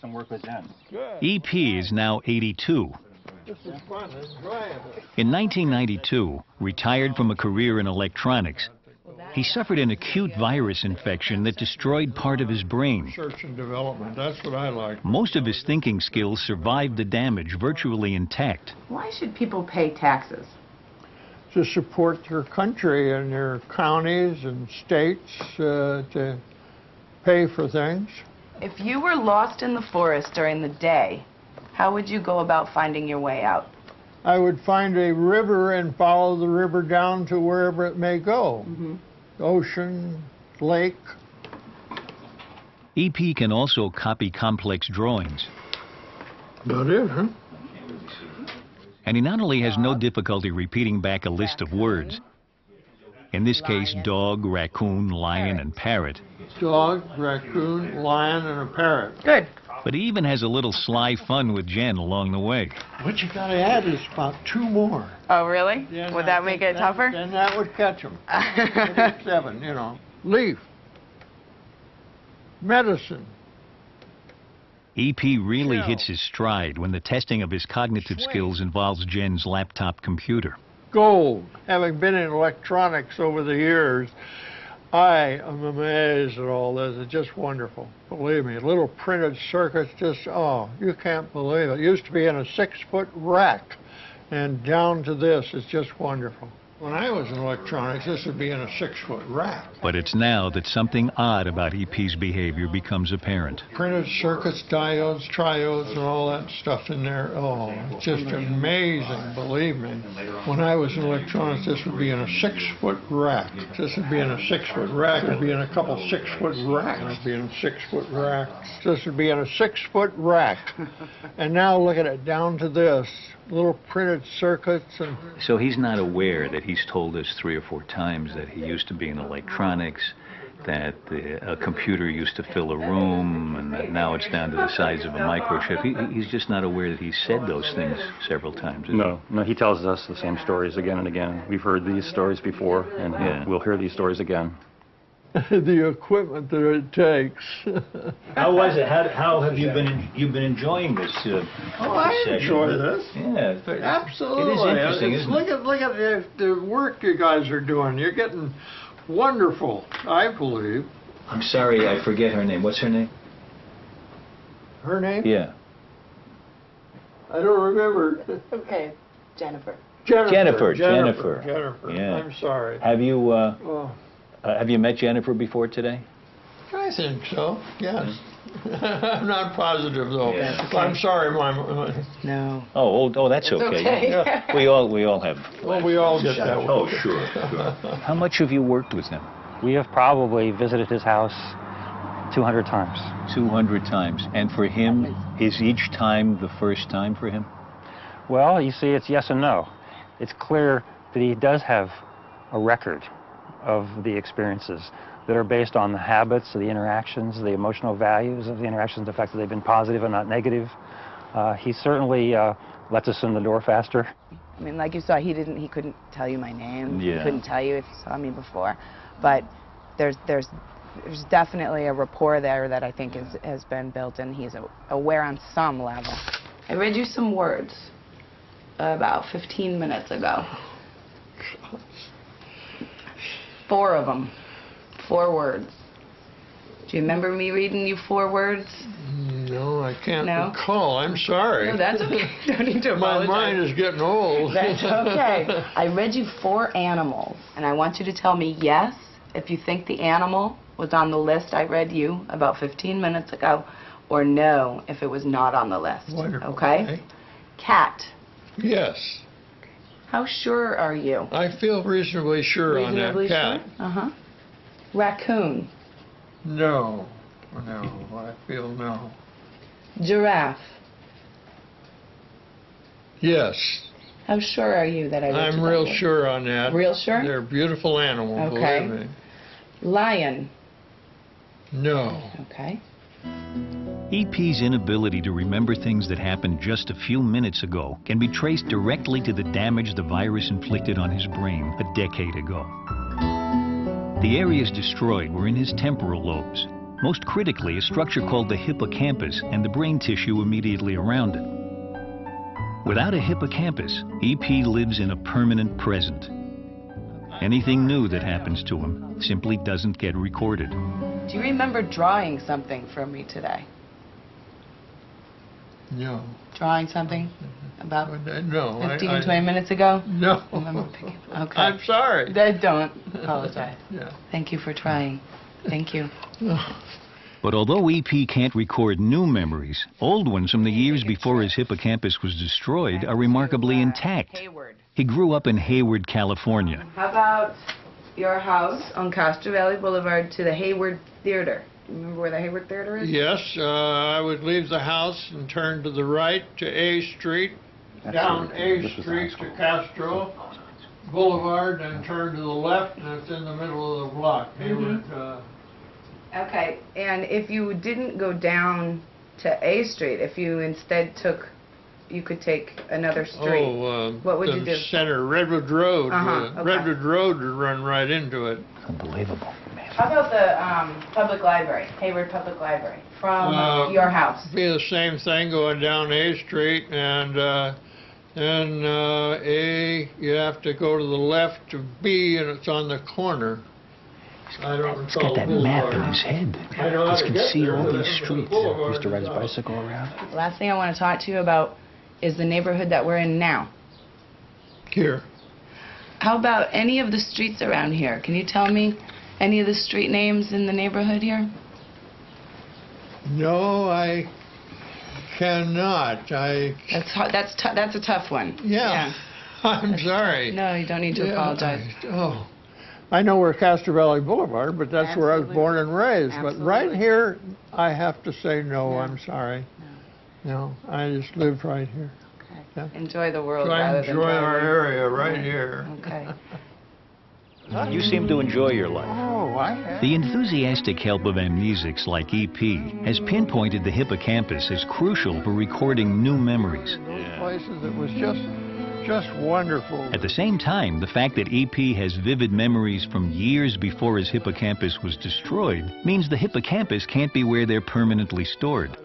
some work with Jen. EP is now 82. This is fun, it's enjoyable. In 1992, retired from a career in electronics, he suffered an acute virus infection that destroyed part of his brain. Research and development, that's what I like. Most of his thinking skills survived the damage virtually intact. Why should people pay taxes? To support their country and their counties and states to pay for things. If you were lost in the forest during the day, how would you go about finding your way out? I would find a river and follow the river down to wherever it may go. Ocean, lake. EP can also copy complex drawings. That is, huh? And he not only has no difficulty repeating back a list of words, in this case, dog, raccoon, lion, and parrot. Dog, raccoon, lion, and a parrot. Good. But he even has a little sly fun with Jen along the way. What you gotta add is about 2 more. Oh, really? Then Would I that make think it tougher? Then that would catch them. 7, you know. Leaf. Medicine. EP really Shell. hits his stride when the testing of his cognitive Swing. skills involves Jen's laptop computer. Gold. Having been in electronics over the years, I am amazed at all this. It's just wonderful. Believe me, little printed circuits, just, oh, you can't believe it. It used to be in a 6-foot rack, and down to this is just wonderful. When I was in electronics, this would be in a 6-foot rack. But it's now that something odd about EP's behavior becomes apparent. Printed circuits, diodes, triodes, and all that stuff in there. Oh, it's just amazing, believe me. When I was in electronics, this would be in a 6-foot rack. This would be in a 6-foot rack. It would be in a couple 6-foot racks. It would be in a 6-foot rack. This would be in a 6-foot rack. And now look at it, down to this. Little printed circuits and... So he's not aware that he's told us 3 or 4 times that he used to be in electronics, that a computer used to fill a room, and that now it's down to the size of a microchip. He's just not aware that he said those things several times. No, he tells us the same stories again and again. We've heard these stories before, and we'll hear these stories again. the equipment that it takes. How was it? How have you been enjoying this? I enjoy this. Yeah, Absolutely. It is interesting, isn't it? Look at the work you guys are doing. You're getting wonderful, I believe. I'm sorry, I forget her name. What's her name? Her name? Yeah. I don't remember. Okay, Jennifer. Jennifer. Yeah. I'm sorry. Have you met Jennifer before today? I think so, yes. I'm not positive, though. Yeah. I'm sorry, Mom. No. Oh, that's okay. Yeah. We all have. Well, we all get that way. Oh, sure. How much have you worked with him? We have probably visited his house 200 times. 200 times. And for him, is each time the first time for him? Well, you see, it's yes and no. It's clear that he does have a record of the experiences that are based on the habits, the interactions, the emotional values of the interactions, the fact that they've been positive and not negative. He certainly lets us in the door faster. I mean, like you saw, he couldn't tell you my name. Yeah. He couldn't tell you if he saw me before. But there's definitely a rapport there that I think has been built, and he's aware on some level. I read you some words about 15 minutes ago. 4 of them. 4 words. Do you remember me reading you 4 words? No, I can't No? recall. I'm sorry. No, that's okay. You don't need to My apologize. mind is getting old. That's okay. I read you 4 animals, and I want you to tell me yes if you think the animal was on the list I read you about 15 minutes ago, or no if it was not on the list. Wonderful. Okay? Cat. Yes. How sure are you? I feel reasonably sure Reasonably on that cat. sure? Uh-huh. Raccoon. No. I feel no. Giraffe. Yes. How sure are you that I read you I'm that real one? sure on that. Real sure? They're beautiful animals, Okay. believe me. Lion. No. Okay. EP's inability to remember things that happened just a few minutes ago can be traced directly to the damage the virus inflicted on his brain a decade ago. The areas destroyed were in his temporal lobes, most critically a structure called the hippocampus and the brain tissue immediately around it. Without a hippocampus, EP lives in a permanent present. Anything new that happens to him simply doesn't get recorded. Do you remember drawing something for me today? No. Drawing something about No. 15 or 20 minutes ago? No. Remember picking- Okay. I'm sorry. I don't apologize. Yeah. Thank you for trying. Thank you. But although EP can't record new memories, old ones from the years before his hippocampus was destroyed are remarkably intact. Hayward. He grew up in Hayward, California. How about your house on Castro Valley Boulevard to the Hayward Theater? Remember where the Hayward Theater is? Yes, I would leave the house and turn to the right to A Street, down A Street to Castro Boulevard, and turn to the left, and it's in the middle of the block. Hayward, Okay, and if you didn't go down to A Street, if you instead took, you could take another street. What would you do? The center, Redwood Road. Okay. Redwood Road would run right into it. Unbelievable. How about the public library, Hayward Public Library, from your house? Be the same thing going down A Street, and A, you have to go to the left to B, and it's on the corner. I don't He's got that map in his head. I know how He to can get see there. all The these streets. He boulevard used to ride his is out. bicycle around. Last thing I want to talk to you about is the neighborhood that we're in now. Here. How about any of the streets around here? Can you tell me any of the street names in the neighborhood here? No, I cannot. That's a tough one. Yeah. I'm sorry. No, you don't need to apologize. I know where Castro Valley Boulevard, but that's where I was Absolutely. born and raised. But right Absolutely. here, I have to say no, No. I'm sorry. No, I just lived right here. Okay. Yeah. Enjoy the world So I rather than enjoy our driving. area right here. Okay. You seem to enjoy your life. Oh, I have. The enthusiastic help of amnesics like EP has pinpointed the hippocampus as crucial for recording new memories. Those places, it was just wonderful. At the same time, the fact that EP has vivid memories from years before his hippocampus was destroyed means the hippocampus can't be where they're permanently stored.